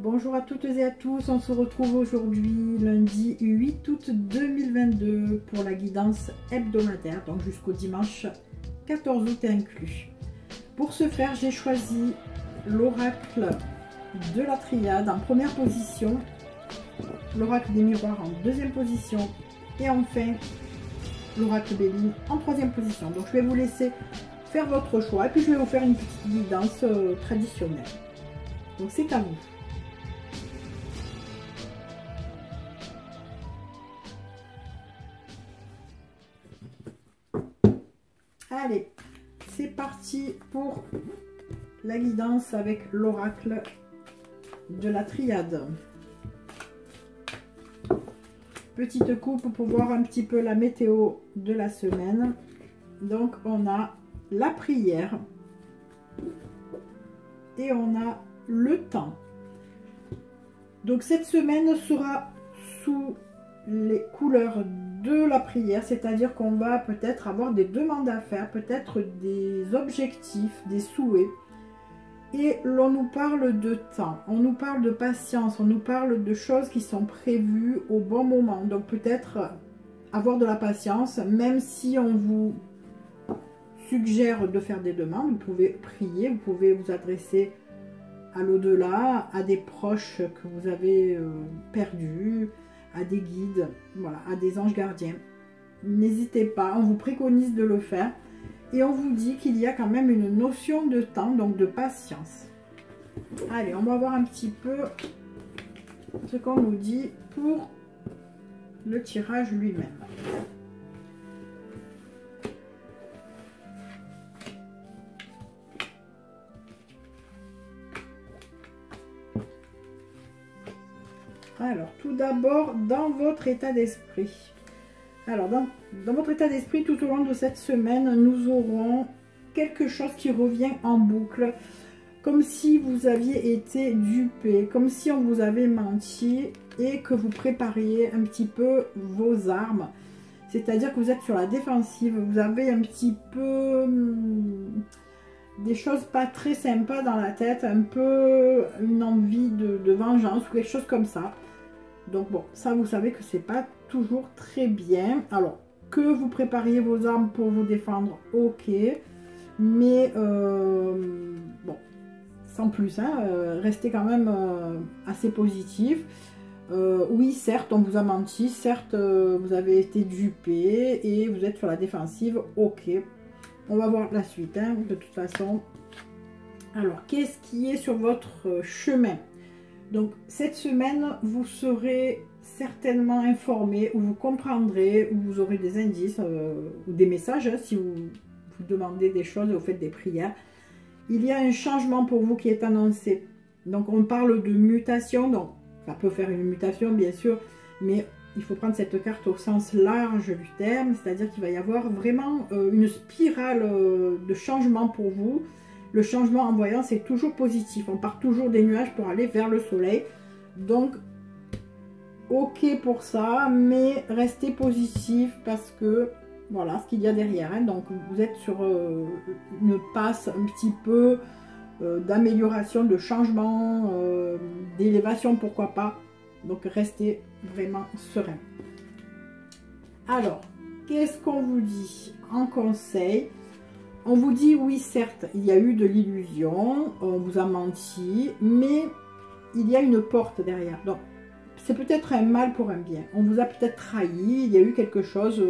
Bonjour à toutes et à tous, on se retrouve aujourd'hui lundi 8 août 2022 pour la guidance hebdomadaire, donc jusqu'au dimanche 14 août inclus. Pour ce faire, j'ai choisi l'oracle de la triade en première position, l'oracle des miroirs en deuxième position et enfin l'oracle Béline en troisième position. Donc je vais vous laisser faire votre choix et puis je vais vous faire une petite guidance traditionnelle. Donc c'est à vous. Allez, c'est parti pour la guidance avec l'oracle de la triade. Petite coupe pour voir un petit peu la météo de la semaine. Donc on a la prière et on a le temps. Donc cette semaine sera sous les couleurs de la prière, c'est-à-dire qu'on va peut-être avoir des demandes à faire, peut-être des objectifs, des souhaits. Et l'on nous parle de temps, on nous parle de patience, on nous parle de choses qui sont prévues au bon moment. Donc peut-être avoir de la patience, même si on vous suggère de faire des demandes, vous pouvez prier, vous pouvez vous adresser à l'au-delà, à des proches que vous avez perdus, à des guides, voilà, à des anges gardiens. N'hésitez pas, on vous préconise de le faire. Et on vous dit qu'il y a quand même une notion de temps, donc de patience. Allez, on va voir un petit peu ce qu'on nous dit pour le tirage lui-même. Alors, tout d'abord, dans votre état d'esprit. Alors, dans votre état d'esprit, tout au long de cette semaine, nous aurons quelque chose qui revient en boucle. Comme si vous aviez été dupé, comme si on vous avait menti et que vous prépariez un petit peu vos armes. C'est-à-dire que vous êtes sur la défensive, vous avez un petit peu des choses pas très sympas dans la tête, un peu une envie de vengeance ou quelque chose comme ça. Donc bon, ça vous savez que c'est pas toujours très bien. Alors, que vous prépariez vos armes pour vous défendre, ok. Mais bon, sans plus, hein, restez quand même assez positif. Oui, certes, on vous a menti, certes, vous avez été dupé et vous êtes sur la défensive, ok. On va voir la suite, hein, de toute façon. Alors, qu'est-ce qui est sur votre chemin? Donc, cette semaine, vous serez certainement informé, ou vous comprendrez, ou vous aurez des indices, ou des messages, hein, si vous demandez des choses, vous faites des prières. Il y a un changement pour vous qui est annoncé. Donc, on parle de mutation. Donc, ça peut faire une mutation, bien sûr, mais il faut prendre cette carte au sens large du terme, c'est-à-dire qu'il va y avoir vraiment une spirale de changement pour vous. Le changement en voyant, c'est toujours positif. On part toujours des nuages pour aller vers le soleil. Donc, ok pour ça, mais restez positif parce que, voilà ce qu'il y a derrière. Hein. Donc, vous êtes sur une passe un petit peu d'amélioration, de changement, d'élévation, pourquoi pas. Donc, restez vraiment serein. Alors, qu'est-ce qu'on vous dit en conseil? On vous dit, oui, certes, il y a eu de l'illusion, on vous a menti, mais il y a une porte derrière. Donc, c'est peut-être un mal pour un bien. On vous a peut-être trahi, il y a eu quelque chose,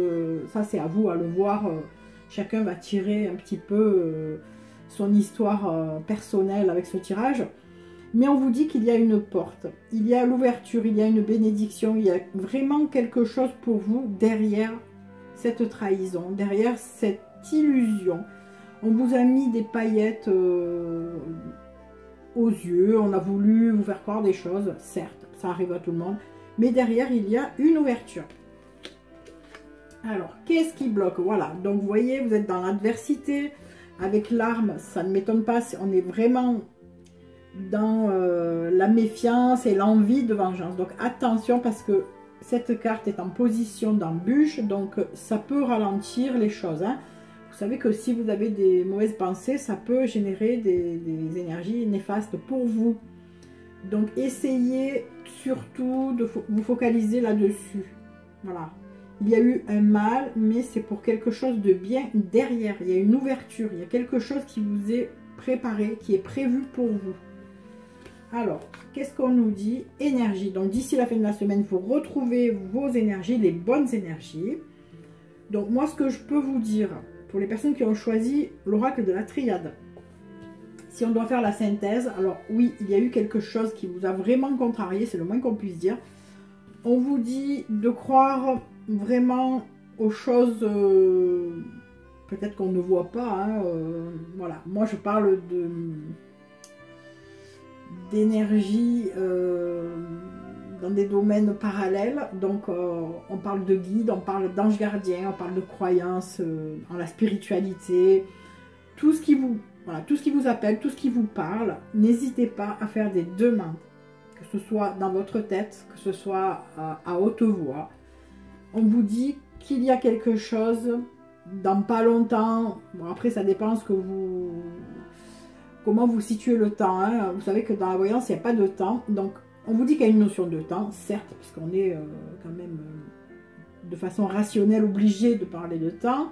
ça c'est à vous à le voir. Chacun va tirer un petit peu son histoire personnelle avec ce tirage. Mais on vous dit qu'il y a une porte, il y a l'ouverture, il y a une bénédiction, il y a vraiment quelque chose pour vous derrière cette trahison, derrière cette illusion. On vous a mis des paillettes aux yeux, on a voulu vous faire croire des choses, certes, ça arrive à tout le monde, mais derrière il y a une ouverture. Alors, qu'est-ce qui bloque? Voilà, donc vous voyez, vous êtes dans l'adversité, avec l'arme, ça ne m'étonne pas, on est vraiment dans la méfiance et l'envie de vengeance. Donc attention parce que cette carte est en position d'embûche, donc ça peut ralentir les choses, hein. Vous savez que si vous avez des mauvaises pensées, ça peut générer des énergies néfastes pour vous. Donc essayez surtout de vous focaliser là-dessus. Voilà. Il y a eu un mal, mais c'est pour quelque chose de bien derrière. Il y a une ouverture, il y a quelque chose qui vous est préparé, qui est prévu pour vous. Alors, qu'est-ce qu'on nous dit? Énergie. Donc d'ici la fin de la semaine, vous retrouvez vos énergies, les bonnes énergies. Donc moi, ce que je peux vous dire, pour les personnes qui ont choisi l'oracle de la triade, si on doit faire la synthèse, alors oui, il y a eu quelque chose qui vous a vraiment contrarié, c'est le moins qu'on puisse dire. On vous dit de croire vraiment aux choses peut-être qu'on ne voit pas. Hein, voilà, moi je parle d'énergie dans des domaines parallèles. Donc on parle de guide, on parle d'ange gardien, on parle de croyances en la spiritualité, tout ce qui vous... Voilà, tout ce qui vous appelle, tout ce qui vous parle, n'hésitez pas à faire des demandes, que ce soit dans votre tête, que ce soit à haute voix. On vous dit qu'il y a quelque chose dans pas longtemps. Bon, après, ça dépend comment vous situez le temps. Hein. Vous savez que dans la voyance, il n'y a pas de temps. Donc, on vous dit qu'il y a une notion de temps, certes, puisqu'on est quand même de façon rationnelle obligé de parler de temps.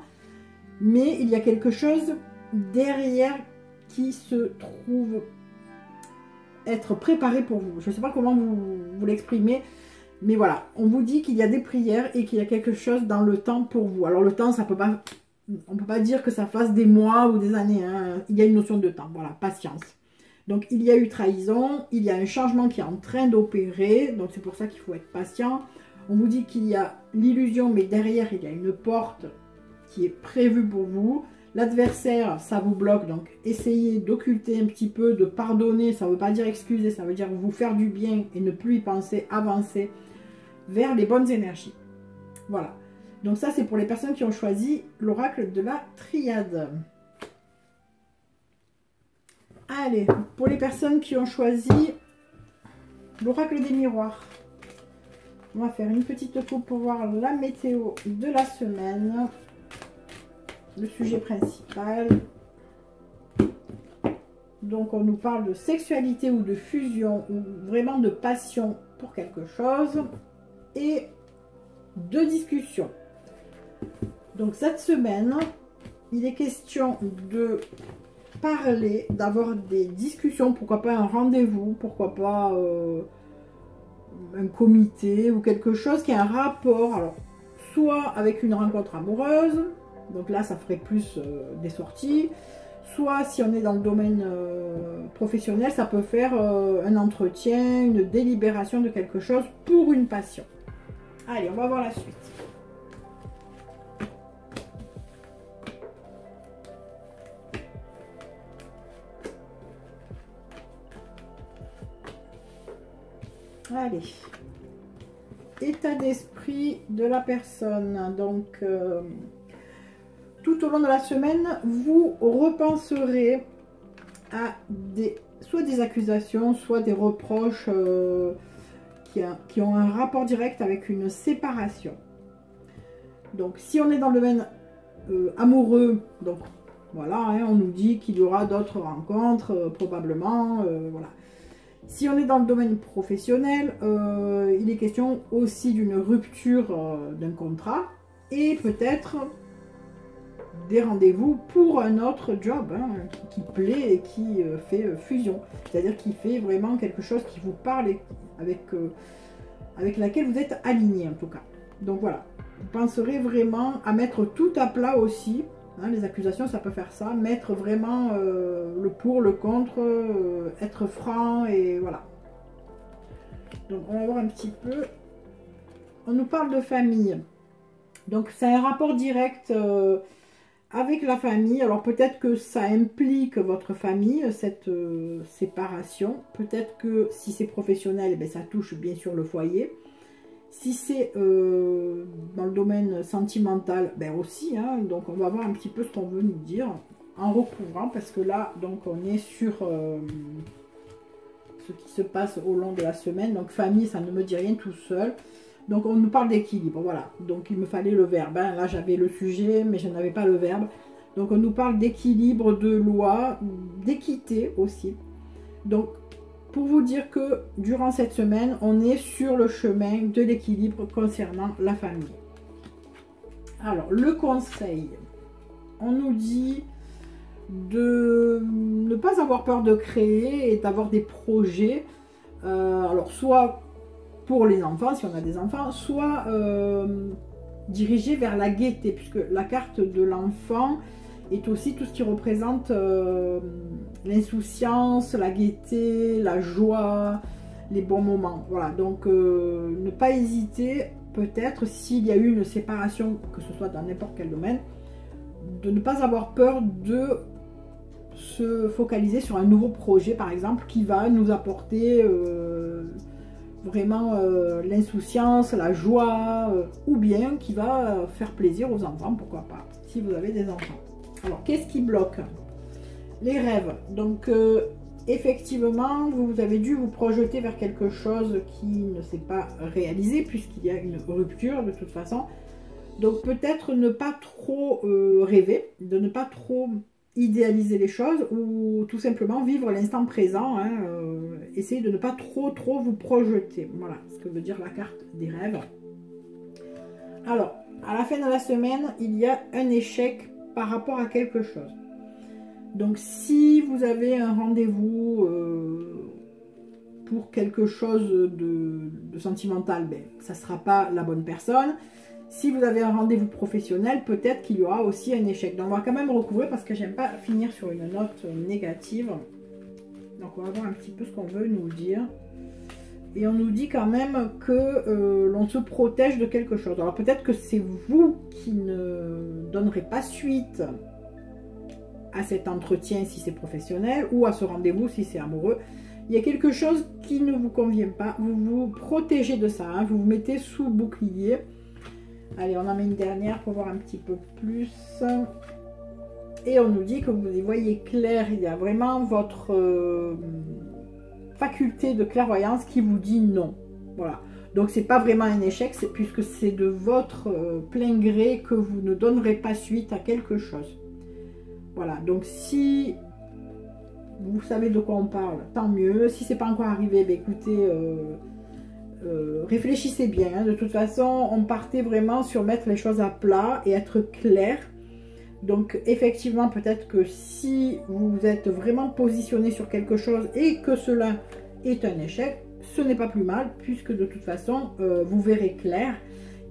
Mais il y a quelque chose derrière qui se trouve être préparé pour vous. Je ne sais pas comment vous l'exprimer, mais voilà, on vous dit qu'il y a des prières et qu'il y a quelque chose dans le temps pour vous. Alors le temps, ça peut pas, on peut pas dire que ça fasse des mois ou des années, hein. Il y a une notion de temps, voilà, patience. Donc il y a eu trahison, il y a un changement qui est en train d'opérer, donc c'est pour ça qu'il faut être patient. On vous dit qu'il y a l'illusion, mais derrière il y a une porte qui est prévue pour vous. L'adversaire, ça vous bloque, donc essayez d'occulter un petit peu, de pardonner. Ça ne veut pas dire excuser, ça veut dire vous faire du bien et ne plus y penser, avancer vers les bonnes énergies. Voilà. Donc ça, c'est pour les personnes qui ont choisi l'oracle de la triade. Allez, pour les personnes qui ont choisi l'oracle des miroirs, on va faire une petite coupe pour voir la météo de la semaine. Le sujet principal. Donc on nous parle de sexualité ou de fusion ou vraiment de passion pour quelque chose et de discussion. Donc cette semaine, il est question de parler, d'avoir des discussions, pourquoi pas un rendez-vous, pourquoi pas un comité ou quelque chose qui a un rapport, alors soit avec une rencontre amoureuse. Donc là, ça ferait plus des sorties. Soit, si on est dans le domaine professionnel, ça peut faire un entretien, une délibération de quelque chose pour une passion. Allez, on va voir la suite. Allez. État d'esprit de la personne. Donc... tout au long de la semaine, vous repenserez à soit des accusations, soit des reproches qui ont un rapport direct avec une séparation. Donc, si on est dans le domaine amoureux, donc voilà, hein, on nous dit qu'il y aura d'autres rencontres, probablement, voilà. Si on est dans le domaine professionnel, il est question aussi d'une rupture d'un contrat et peut-être des rendez-vous pour un autre job hein, qui plaît et qui fait fusion. C'est-à-dire qui fait vraiment quelque chose qui vous parle et avec laquelle vous êtes aligné en tout cas. Donc voilà, vous penserez vraiment à mettre tout à plat aussi. Hein, les accusations, ça peut faire ça. Mettre vraiment le pour, le contre, être franc et voilà. Donc on va voir un petit peu. On nous parle de famille. Donc c'est un rapport direct... avec la famille. Alors peut-être que ça implique votre famille, cette séparation. Peut-être que si c'est professionnel, ben, ça touche bien sûr le foyer. Si c'est dans le domaine sentimental, ben aussi. Hein, donc on va voir un petit peu ce qu'on veut nous dire en recouvrant. Parce que là, donc on est sur ce qui se passe au long de la semaine. Donc famille, ça ne me dit rien tout seul. Donc on nous parle d'équilibre, voilà. Donc il me fallait le verbe. Hein. Là j'avais le sujet, mais je n'avais pas le verbe. Donc on nous parle d'équilibre, de loi, d'équité aussi. Donc pour vous dire que durant cette semaine, on est sur le chemin de l'équilibre concernant la famille. Alors, le conseil, on nous dit de ne pas avoir peur de créer et d'avoir des projets. Alors, soit pour les enfants, si on a des enfants, soit dirigé vers la gaieté, puisque la carte de l'enfant est aussi tout ce qui représente l'insouciance, la gaieté, la joie, les bons moments. Voilà, donc ne pas hésiter, peut-être s'il y a eu une séparation, que ce soit dans n'importe quel domaine, de ne pas avoir peur de se focaliser sur un nouveau projet, par exemple, qui va nous apporter vraiment l'insouciance, la joie, ou bien qui va faire plaisir aux enfants, pourquoi pas, si vous avez des enfants. Alors, qu'est-ce qui bloque? Les rêves. Donc, effectivement, vous avez dû vous projeter vers quelque chose qui ne s'est pas réalisé, puisqu'il y a une rupture de toute façon. Donc, peut-être ne pas trop rêver, de ne pas trop idéaliser les choses, ou tout simplement vivre l'instant présent, hein, essayez de ne pas trop vous projeter. Voilà ce que veut dire la carte des rêves. Alors, à la fin de la semaine, il y a un échec par rapport à quelque chose. Donc, si vous avez un rendez-vous pour quelque chose de sentimental, ben, ça ne sera pas la bonne personne. Si vous avez un rendez-vous professionnel, peut-être qu'il y aura aussi un échec. Donc, on va quand même recouvrir parce que j'aime pas finir sur une note négative. Donc, on va voir un petit peu ce qu'on veut nous dire. Et on nous dit quand même que l'on se protège de quelque chose. Alors, peut-être que c'est vous qui ne donnerez pas suite à cet entretien si c'est professionnel ou à ce rendez-vous si c'est amoureux. Il y a quelque chose qui ne vous convient pas. Vous vous protégez de ça. Hein. Vous vous mettez sous bouclier. Allez, on en met une dernière pour voir un petit peu plus. Et on nous dit que vous y voyez clair. Il y a vraiment votre faculté de clairvoyance qui vous dit non. Voilà. Donc, c'est pas vraiment un échec, puisque c'est de votre plein gré que vous ne donnerez pas suite à quelque chose. Voilà. Donc, si vous savez de quoi on parle, tant mieux. Si c'est pas encore arrivé, ben, écoutez... réfléchissez bien, hein. De toute façon on partait vraiment sur mettre les choses à plat et être clair. Donc effectivement peut-être que si vous êtes vraiment positionné sur quelque chose et que cela est un échec, ce n'est pas plus mal, puisque de toute façon vous verrez clair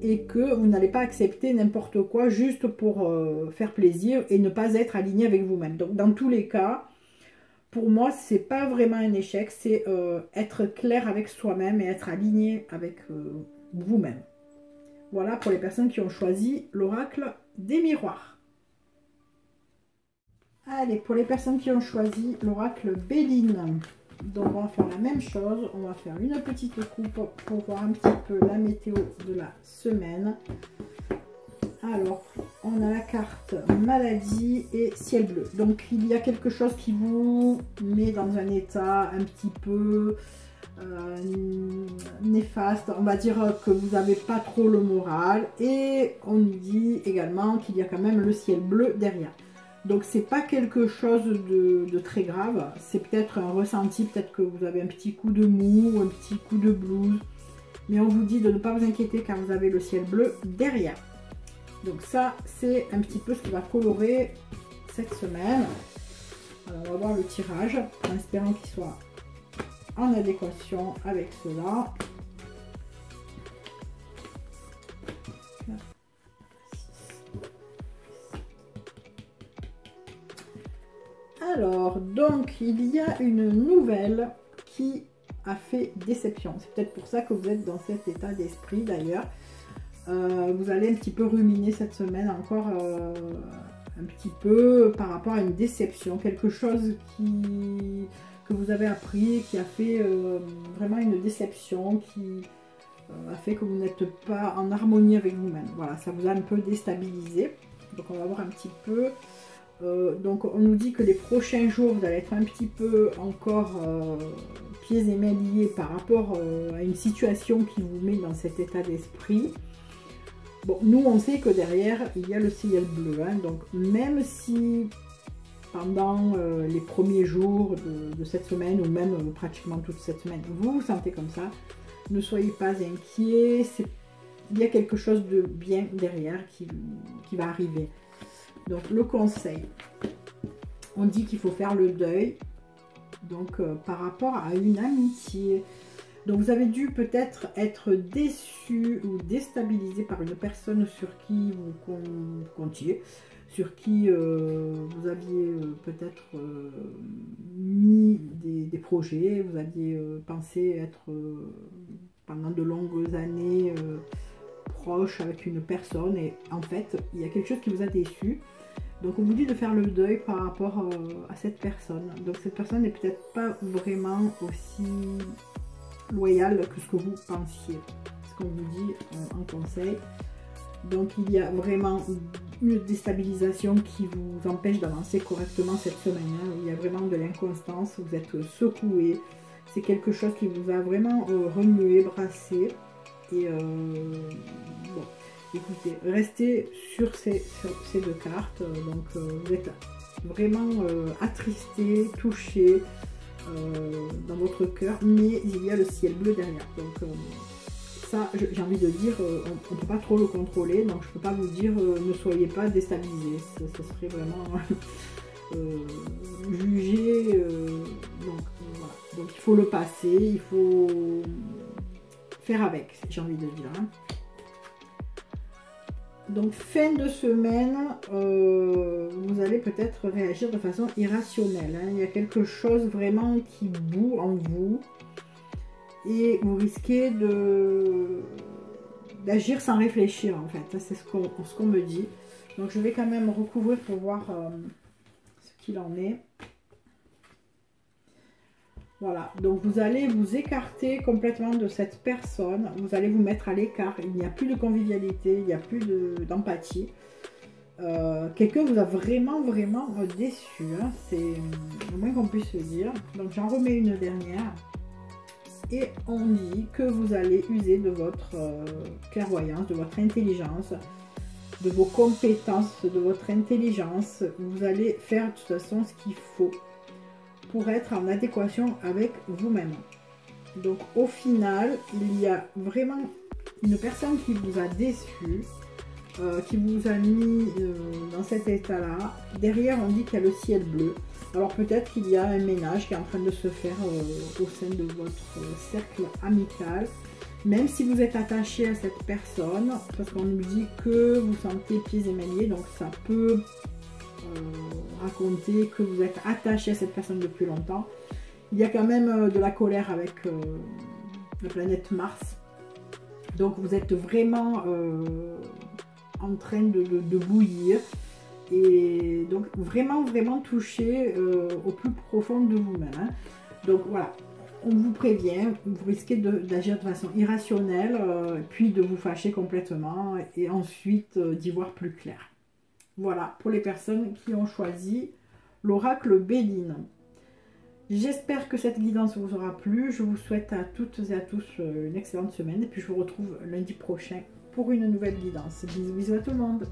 et que vous n'allez pas accepter n'importe quoi juste pour faire plaisir et ne pas être aligné avec vous-même. Donc dans tous les cas, pour moi, c'est pas vraiment un échec, c'est être clair avec soi-même et être aligné avec vous-même. Voilà pour les personnes qui ont choisi l'oracle des miroirs. Allez, pour les personnes qui ont choisi l'oracle Béline, donc on va faire la même chose, on va faire une petite coupe pour voir un petit peu la météo de la semaine. Alors, on a la carte maladie et ciel bleu. Donc, il y a quelque chose qui vous met dans un état un petit peu néfaste. On va dire que vous n'avez pas trop le moral. Et on nous dit également qu'il y a quand même le ciel bleu derrière. Donc, c'est pas quelque chose de très grave. C'est peut-être un ressenti. Peut-être que vous avez un petit coup de mou ou un petit coup de blues. Mais on vous dit de ne pas vous inquiéter car vous avez le ciel bleu derrière. Donc ça, c'est un petit peu ce qui va colorer cette semaine. Alors, on va voir le tirage, en espérant qu'il soit en adéquation avec cela. Alors, donc, il y a une nouvelle qui a fait déception. C'est peut-être pour ça que vous êtes dans cet état d'esprit d'ailleurs. Vous allez un petit peu ruminer cette semaine encore un petit peu par rapport à une déception, quelque chose que vous avez appris, qui a fait vraiment une déception, qui a fait que vous n'êtes pas en harmonie avec vous-même. Voilà, ça vous a un peu déstabilisé. Donc on va voir un petit peu. Donc on nous dit que les prochains jours, vous allez être un petit peu encore pieds et mains liés par rapport à une situation qui vous met dans cet état d'esprit. Bon, nous on sait que derrière il y a le ciel bleu, hein, donc même si pendant les premiers jours de cette semaine ou même pratiquement toute cette semaine, vous vous sentez comme ça, ne soyez pas inquiets, il y a quelque chose de bien derrière qui va arriver. Donc le conseil, on dit qu'il faut faire le deuil, donc par rapport à une amitié. Donc vous avez dû peut-être être déçu ou déstabilisé par une personne sur qui vous comptiez, sur qui vous aviez peut-être mis des projets, vous aviez pensé être pendant de longues années proche avec une personne et en fait il y a quelque chose qui vous a déçu. Donc on vous dit de faire le deuil par rapport à cette personne. Donc cette personne n'est peut-être pas vraiment aussi loyale que ce que vous pensiez. Ce qu'on vous dit en conseil. Donc il y a vraiment une déstabilisation qui vous empêche d'avancer correctement cette semaine. Hein. Il y a vraiment de l'inconstance, vous êtes secoué. C'est quelque chose qui vous a vraiment remué, brassé. Et bon, écoutez, restez sur ces deux cartes. Donc vous êtes vraiment attristé, touché dans votre cœur, mais il y a le ciel bleu derrière. Donc ça, j'ai envie de dire, on ne peut pas trop le contrôler, donc je ne peux pas vous dire ne soyez pas déstabilisés. Ce serait vraiment juger. Donc voilà. Donc il faut le passer, il faut faire avec, j'ai envie de dire. Hein. Donc fin de semaine, vous allez peut-être réagir de façon irrationnelle. Hein. Il y a quelque chose vraiment qui bout en vous. Et vous risquez d'agir sans réfléchir en fait. C'est ce qu'on me dit. Donc je vais quand même recouvrir pour voir ce qu'il en est. Voilà, donc vous allez vous écarter complètement de cette personne, vous allez vous mettre à l'écart, il n'y a plus de convivialité, il n'y a plus d'empathie. Quelqu'un vous a vraiment déçu, hein, c'est le moins qu'on puisse se dire. Donc j'en remets une dernière. Et on dit que vous allez user de votre clairvoyance, de votre intelligence, de vos compétences, de votre intelligence. Vous allez faire de toute façon ce qu'il faut pour être en adéquation avec vous-même. Donc au final, il y a vraiment une personne qui vous a déçu, qui vous a mis dans cet état-là. Derrière, on dit qu'il y a le ciel bleu. Alors peut-être qu'il y a un ménage qui est en train de se faire au sein de votre cercle amical. Même si vous êtes attaché à cette personne, parce qu'on nous dit que vous sentez pieds et mains liés, donc ça peut raconter que vous êtes attaché à cette personne depuis longtemps. Il y a quand même de la colère avec la planète Mars. Donc vous êtes vraiment en train de bouillir. Et donc vraiment touché au plus profond de vous-même. Hein. Donc voilà, on vous prévient, vous risquez d'agir de façon irrationnelle, puis de vous fâcher complètement et ensuite d'y voir plus clair. Voilà pour les personnes qui ont choisi l'oracle Béline. J'espère que cette guidance vous aura plu. Je vous souhaite à toutes et à tous une excellente semaine et puis je vous retrouve lundi prochain pour une nouvelle guidance. Bisous à tout le monde.